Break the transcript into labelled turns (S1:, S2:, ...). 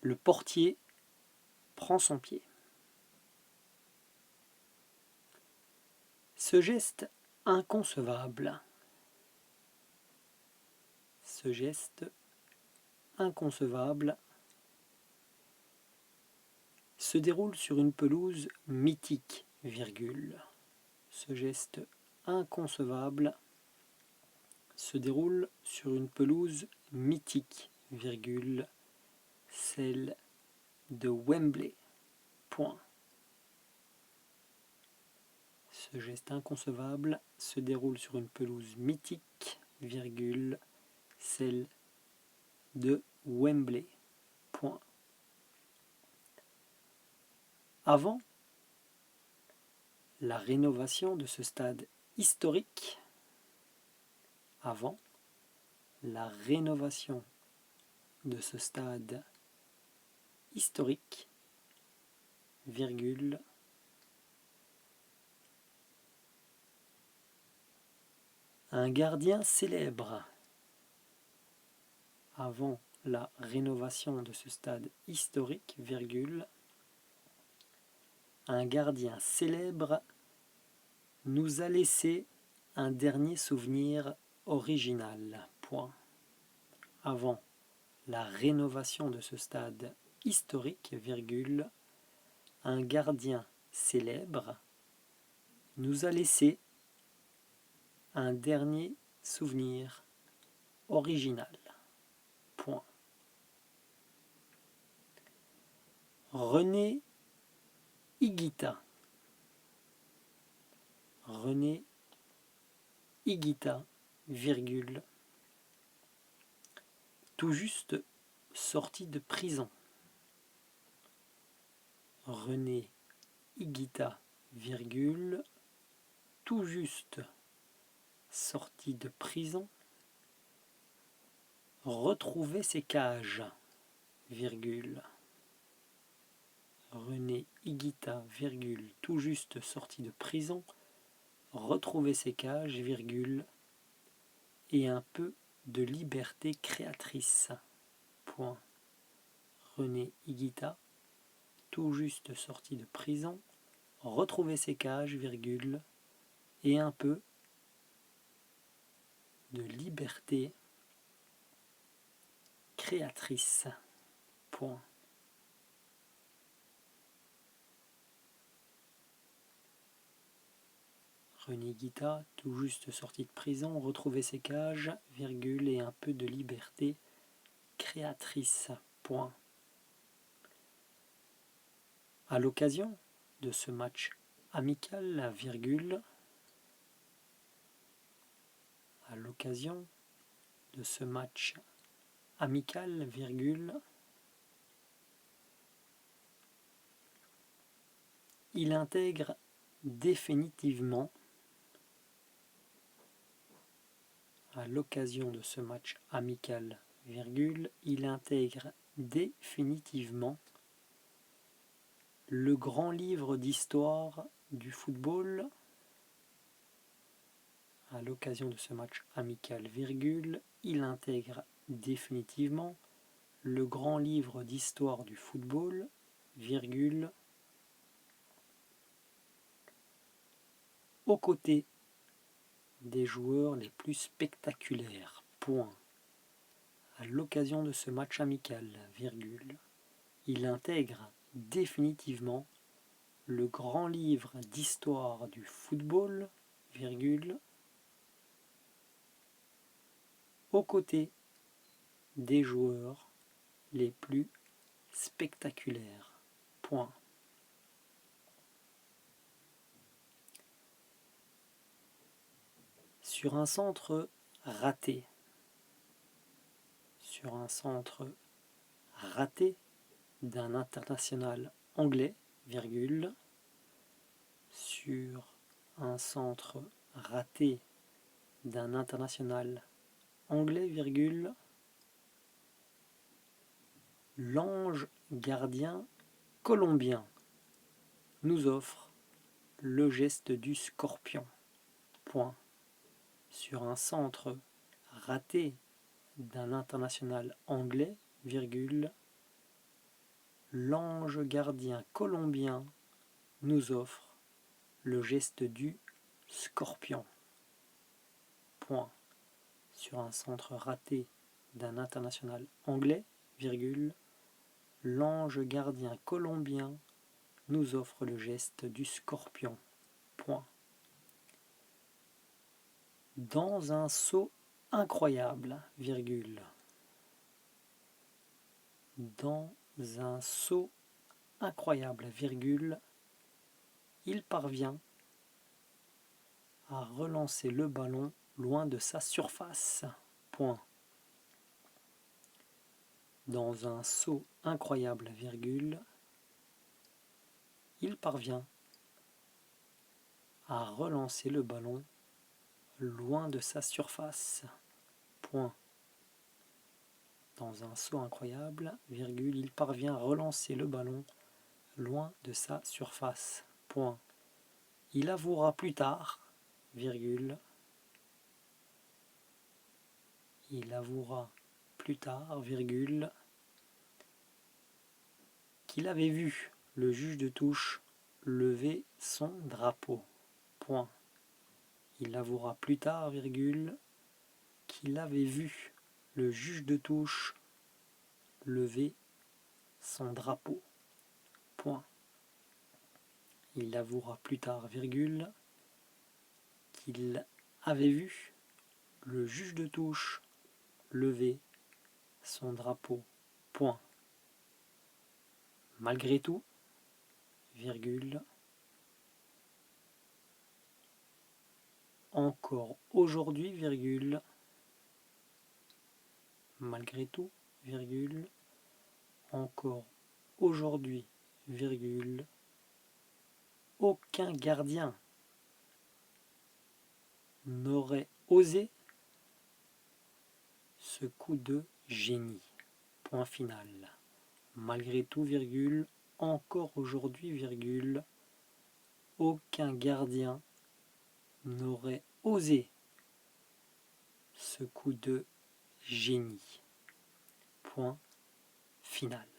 S1: Le portier prend son pied. Ce geste inconcevable, se déroule sur une pelouse mythique, virgule. Ce geste inconcevable se déroule sur une pelouse mythique, virgule, celle de Wembley. Point. Ce geste inconcevable se déroule sur une pelouse mythique, virgule, celle de Wembley. Point. Avant la rénovation de ce stade historique, virgule, un gardien célèbre. Avant la rénovation de ce stade historique, virgule, un gardien célèbre nous a laissé un dernier souvenir original. Point. Avant la rénovation de ce stade historique, virgule, un gardien célèbre nous a laissé un dernier souvenir original. Point. René Higuita, virgule, tout juste sorti de prison. René Higuita, virgule, tout juste sorti de prison, retrouver ses cages, virgule. René Higuita, virgule, tout juste sorti de prison, retrouver ses cages, virgule, et un peu de liberté créatrice. Point. René Higuita, tout juste sorti de prison, retrouver ses cages, virgule, et un peu de liberté créatrice. Point. René Higuita, tout juste sorti de prison, retrouver ses cages, virgule, et un peu de liberté créatrice. Point. À l'occasion de ce match amical, virgule, à l'occasion de ce match amical, virgule, il intègre définitivement, à l'occasion de ce match amical, virgule, il intègre définitivement le grand livre d'histoire du football. À l'occasion de ce match amical, virgule, il intègre définitivement le grand livre d'histoire du football, virgule, aux côtés des joueurs les plus spectaculaires. Point. À l'occasion de ce match amical, virgule, il intègre définitivement le grand livre d'histoire du football, virgule, aux côtés des joueurs les plus spectaculaires. Point. Sur un centre raté, d'un international anglais, virgule, sur un centre raté d'un international anglais, virgule, l'ange gardien colombien nous offre le geste du scorpion. Point. Sur un centre raté d'un international anglais, virgule, l'ange gardien colombien nous offre le geste du scorpion. Point. Sur un centre raté d'un international anglais, virgule, l'ange gardien colombien nous offre le geste du scorpion. Point. Dans un saut incroyable, virgule. Dans un saut incroyable, virgule, il parvient à relancer le ballon loin de sa surface. Point. Dans un saut incroyable, virgule, il parvient à relancer le ballon loin de sa surface. Point. Dans un saut incroyable, virgule, il parvient à relancer le ballon loin de sa surface. Point. Il avouera plus tard, virgule, il avouera plus tard, virgule, qu'il avait vu le juge de touche lever son drapeau. Point. Il avouera plus tard, virgule, qu'il avait vu le juge de touche lever son drapeau. Point. Il avouera plus tard, virgule, qu'il avait vu le juge de touche lever son drapeau. Point. Malgré tout, virgule, encore aujourd'hui, virgule, malgré tout, virgule, encore aujourd'hui, virgule, aucun gardien n'aurait osé ce coup de génie. Point final. Malgré tout, virgule, encore aujourd'hui, virgule, aucun gardien n'aurait osé ce coup de génie. Point final.